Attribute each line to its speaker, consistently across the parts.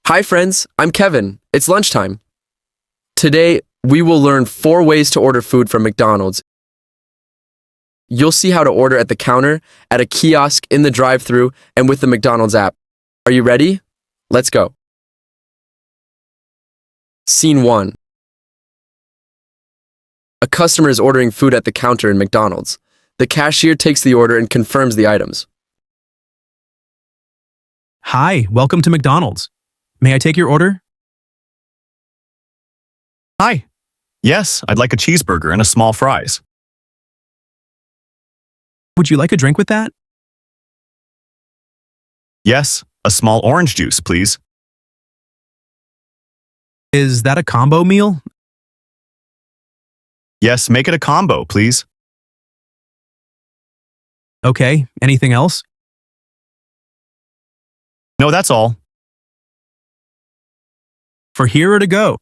Speaker 1: Hi friends, I'm Kevin. It's lunchtime. Today, we will learn 4 ways to order food from McDonald's. You'll see how to order at the counter, at a kiosk, in the drive-thru, and with the McDonald's app. Are you ready? Let's go. Scene 1. A customer is ordering food at the counter in McDonald's. The cashier takes the order and confirms the items.
Speaker 2: Hi, welcome to McDonald's. May I take your order?
Speaker 3: Hi. Yes, I'd like a cheeseburger and a small fries.
Speaker 2: Would you like a drink with that?
Speaker 3: Yes, a small orange juice, please.
Speaker 2: Is that a combo meal?
Speaker 3: Yes, make it a combo, please.
Speaker 2: Okay, anything else?
Speaker 3: No, that's all.
Speaker 2: For here or to go?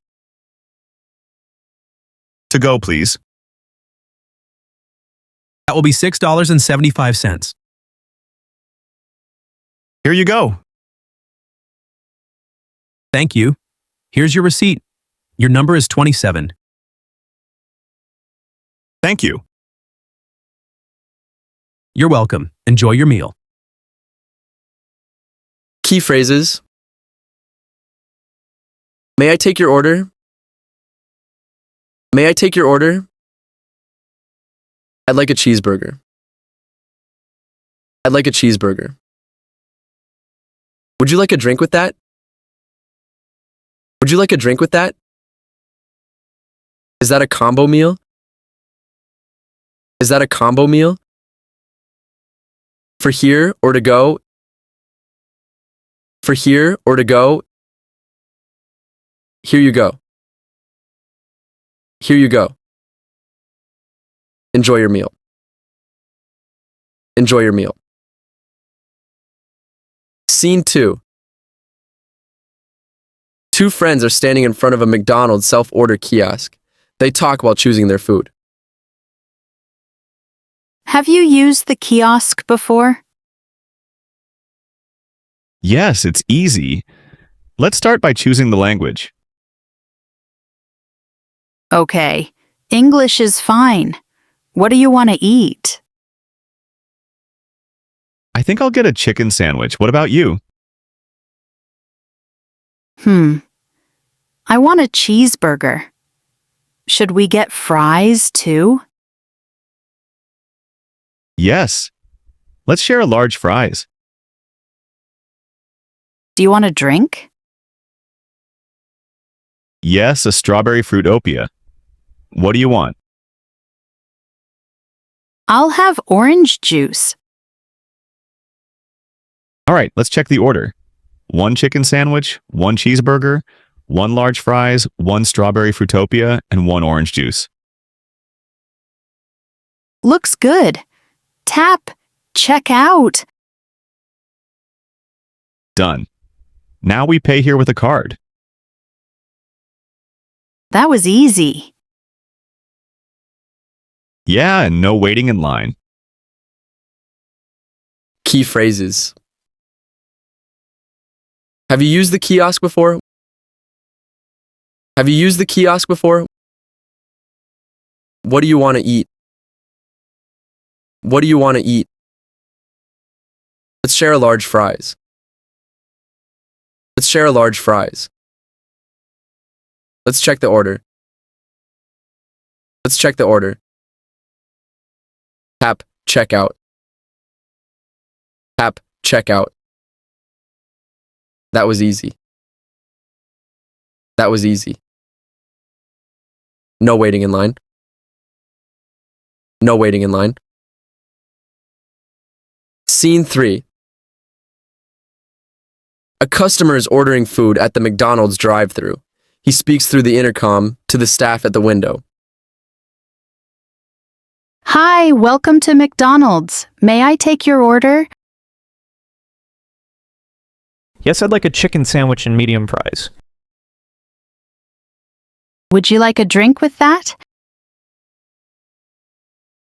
Speaker 3: To go, please.
Speaker 2: That will be $6.75.
Speaker 3: Here you go.
Speaker 2: Thank you. Here's your receipt. Your number is 27.
Speaker 3: Thank you.
Speaker 2: You're welcome. Enjoy your meal.
Speaker 1: Key phrases. May I take your order? May I take your order? I'd like a cheeseburger. I'd like a cheeseburger. Would you like a drink with that? Would you like a drink with that? Is that a combo meal? Is that a combo meal? For here or to go? For here or to go? Here you go. Here you go. Enjoy your meal. Enjoy your meal. Scene 2. 2 friends are standing in front of a McDonald's self-order kiosk. They talk while choosing their food.
Speaker 4: Have you used the kiosk before?
Speaker 3: Yes, it's easy. Let's start by choosing the language.
Speaker 4: Okay, English is fine. What do you want to eat?
Speaker 3: I think I'll get a chicken sandwich. What about you?
Speaker 4: I want a cheeseburger. Should we get fries too?
Speaker 3: Yes. Let's share a large fries.
Speaker 4: Do you want a drink?
Speaker 3: Yes, a strawberry fruitopia. What do you want?
Speaker 4: I'll have orange juice.
Speaker 3: All right, let's check the order. 1 chicken sandwich, 1 cheeseburger, 1 large fries, 1 strawberry fruitopia, and 1 orange juice.
Speaker 4: Looks good. Tap. Check out.
Speaker 3: Done. Now we pay here with a card.
Speaker 4: That was easy.
Speaker 3: Yeah, and no waiting in line.
Speaker 1: Key phrases. Have you used the kiosk before? Have you used the kiosk before? What do you want to eat? What do you want to eat? Let's share a large fries. Let's share a large fries. Let's check the order. Let's check the order. Tap, checkout. Tap, checkout. That was easy. That was easy. No waiting in line. No waiting in line. Scene 3. A customer is ordering food at the McDonald's drive-thru. He speaks through the intercom to the staff at the window.
Speaker 4: Hi, welcome to McDonald's. May I take your order?
Speaker 5: Yes, I'd like a chicken sandwich and medium fries.
Speaker 4: Would you like a drink with that?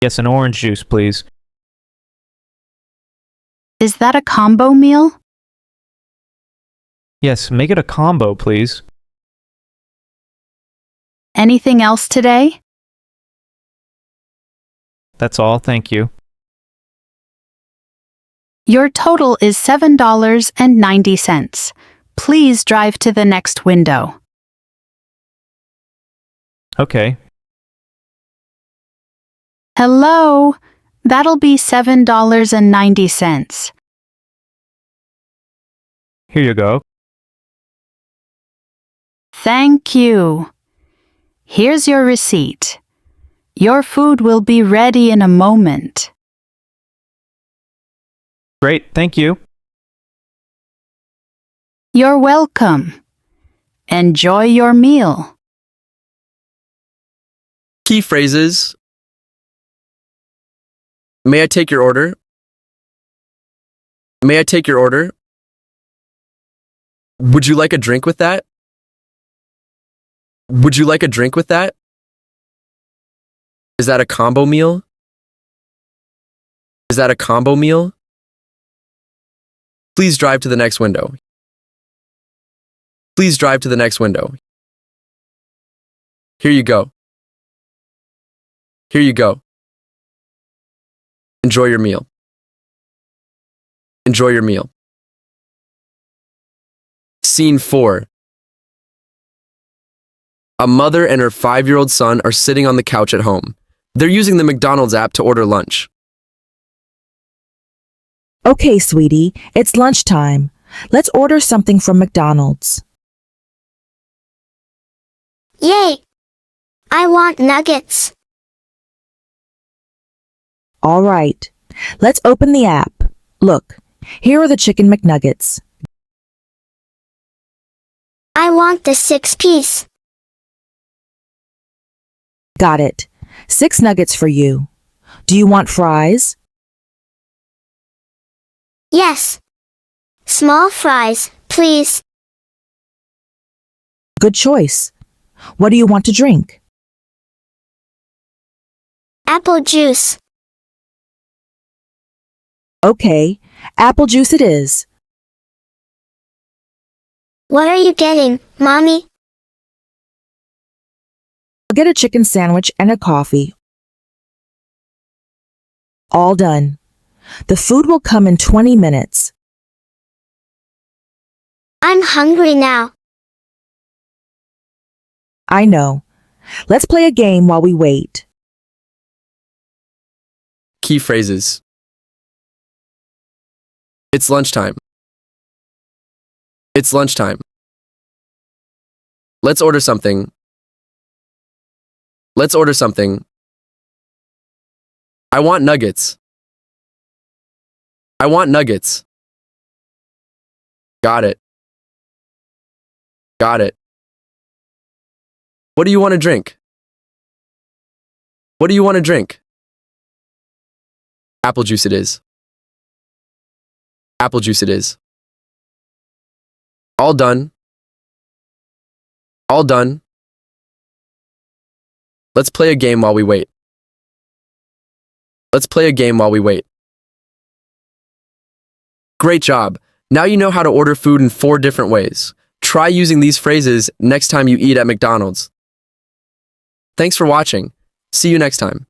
Speaker 5: Yes, an orange juice, please.
Speaker 4: Is that a combo meal?
Speaker 5: Yes, make it a combo, please.
Speaker 4: Anything else today?
Speaker 5: That's all, thank you.
Speaker 4: Your total is $7.90. Please drive to the next window.
Speaker 5: Okay.
Speaker 4: Hello? That'll be $7.90.
Speaker 5: Here you go.
Speaker 4: Thank you. Here's your receipt. Your food will be ready in a moment.
Speaker 5: Great, thank you.
Speaker 4: You're welcome. Enjoy your meal.
Speaker 1: Key phrases. May I take your order? May I take your order? Would you like a drink with that? Would you like a drink with that? Is that a combo meal? Is that a combo meal? Please drive to the next window. Please drive to the next window. Here you go. Here you go. Enjoy your meal. Enjoy your meal. Scene 4. A mother and her 5-year-old son are sitting on the couch at home. They're using the McDonald's app to order lunch.
Speaker 6: Okay, sweetie, it's lunchtime. Let's order something from McDonald's.
Speaker 7: Yay! I want nuggets.
Speaker 6: All right, let's open the app. Look, here are the chicken McNuggets.
Speaker 7: I want the 6-piece.
Speaker 6: Got it. 6 nuggets for you. Do you want fries?
Speaker 7: Yes. Small fries, please.
Speaker 6: Good choice. What do you want to drink?
Speaker 7: Apple juice.
Speaker 6: Okay, apple juice it is.
Speaker 7: What are you getting, Mommy?
Speaker 6: I'll get a chicken sandwich and a coffee. All done. The food will come in 20 minutes.
Speaker 7: I'm hungry now.
Speaker 6: I know. Let's play a game while we wait.
Speaker 1: Key phrases. It's lunchtime. It's lunchtime. Let's order something. Let's order something. I want nuggets. I want nuggets. Got it. Got it. What do you want to drink? What do you want to drink? Apple juice it is. Apple juice it is. All done. All done. Let's play a game while we wait. Let's play a game while we wait. Great job. Now you know how to order food in 4 different ways. Try using these phrases next time you eat at McDonald's. Thanks for watching. See you next time.